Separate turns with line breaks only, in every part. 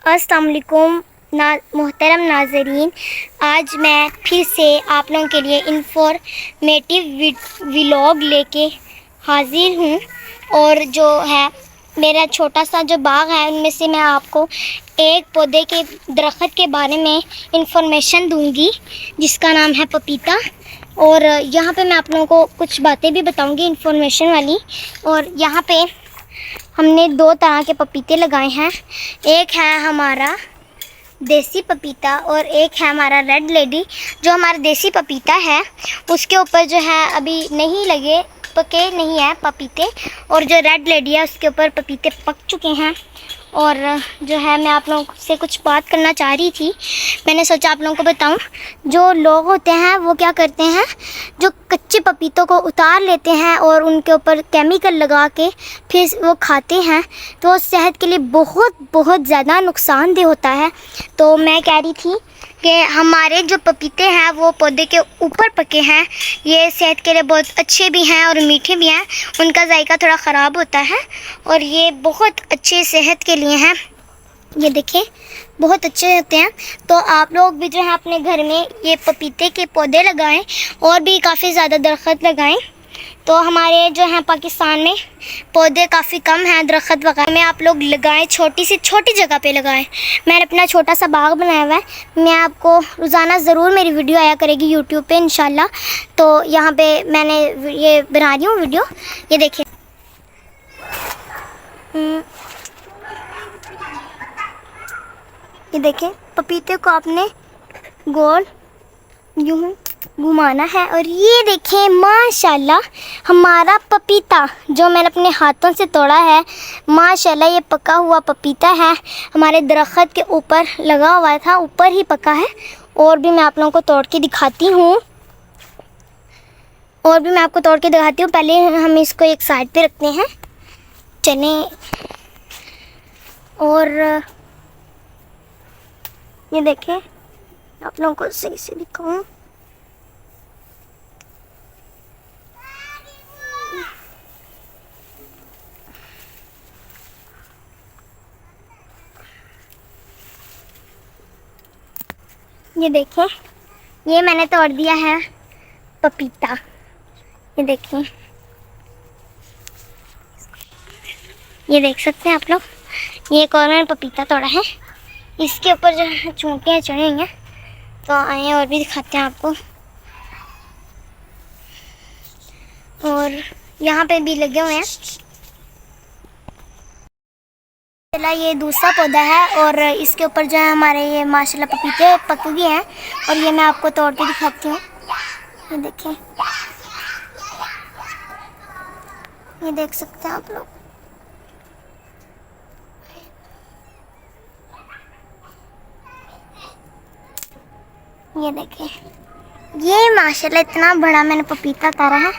अस्सलाम वालेकुम मोहतरम नाज़रीन, आज मैं फिर से आप लोगों के लिए इंफॉर्मेटिव व्लॉग लेके हाज़िर हूँ। और जो है मेरा छोटा सा जो बाग है उनमें से मैं आपको एक पौधे के दरख्त के बारे में इंफॉर्मेशन दूंगी जिसका नाम है पपीता। और यहाँ पे मैं आप लोगों को कुछ बातें भी बताऊंगी इंफॉर्मेशन वाली। और यहाँ पे हमने दो तरह के पपीते लगाए हैं, एक है हमारा देसी पपीता और एक है हमारा रेड लेडी। जो हमारा देसी पपीता है उसके ऊपर जो है अभी नहीं लगे, पके नहीं है पपीते, और जो रेड लेडी है उसके ऊपर पपीते पक चुके हैं। और जो है मैं आप लोगों से कुछ बात करना चाह रही थी, मैंने सोचा आप लोगों को बताऊं। जो लोग होते हैं वो क्या करते हैं, जो कच्चे पपीतों को उतार लेते हैं और उनके ऊपर केमिकल लगा के फिर वो खाते हैं, तो सेहत के लिए बहुत ज़्यादा नुकसानदेह होता है। तो मैं कह रही थी कि हमारे जो पपीते हैं वो पौधे के ऊपर पके हैं, ये सेहत के लिए बहुत अच्छे भी हैं और मीठे भी हैं। उनका जायका थोड़ा ख़राब होता है और ये बहुत अच्छे सेहत के लिए हैं। ये देखें, बहुत अच्छे होते हैं। तो आप लोग भी जो है अपने घर में ये पपीते के पौधे लगाएं और भी काफ़ी ज़्यादा दरख्त लगाएं। तो हमारे जो हैं पाकिस्तान में पौधे काफ़ी कम हैं, दरख्त वगैरह में आप लोग लगाएं, छोटी से छोटी जगह पे लगाएं। मैंने अपना छोटा सा बाग बनाया हुआ है, मैं आपको रोज़ाना ज़रूर मेरी वीडियो आया करेगी यूट्यूब पे इंशाल्लाह। तो यहाँ पे मैंने ये बना रही हूँ वीडियो, ये देखिए। ये देखें, पपीते को आपने गोल यूँ घुमाना है और ये देखें माशाल्लाह हमारा पपीता जो मैंने अपने हाथों से तोड़ा है, माशाल्लाह ये पका हुआ पपीता है। हमारे दरख्त के ऊपर लगा हुआ था, ऊपर ही पका है। और भी मैं आप लोगों को तोड़ के दिखाती हूँ, पहले हम इसको एक साइड पे रखते हैं, चलें। और ये देखें, आप लोगों को सही से दिखाऊं। ये देखें, ये मैंने तोड़ दिया है पपीता, ये देखें, ये देख सकते हैं आप लोग। ये एक और मैंने पपीता तोड़ा है, इसके ऊपर जो है चूंटियाँ चढ़ी हुई हैं। तो आए और भी दिखाते हैं आपको। और यहाँ पे भी लगे हुए हैं। चला, ये दूसरा पौधा है और इसके ऊपर जो है हमारे ये माशाल्लाह पपीते पक गए हैं। और ये मैं आपको तोड़ के दिखाती हूँ, ये देखें, ये देख सकते हैं आप लोग। ये देखें, ये माशाल्लाह इतना बड़ा मैंने पपीता तारा है।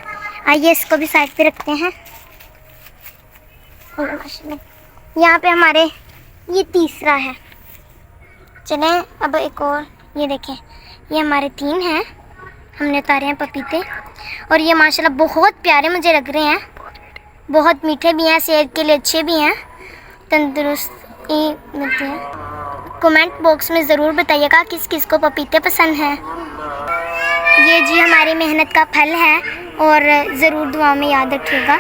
आइए इसको भी साइड पे रखते हैं। और माशाल्लाह यहाँ पे हमारे ये तीसरा है। चलें अब एक और, ये देखें, ये हमारे 3 हैं, हमने उतारे हैं पपीते। और ये माशाल्लाह बहुत प्यारे मुझे लग रहे हैं, बहुत मीठे भी हैं, सेहत के लिए अच्छे भी हैं, तंदुरुस्ती मिलती है। कमेंट बॉक्स में ज़रूर बताइएगा किस किस को पपीते पसंद हैं। ये जी हमारी मेहनत का फल है और ज़रूर दुआ में याद रखिएगा।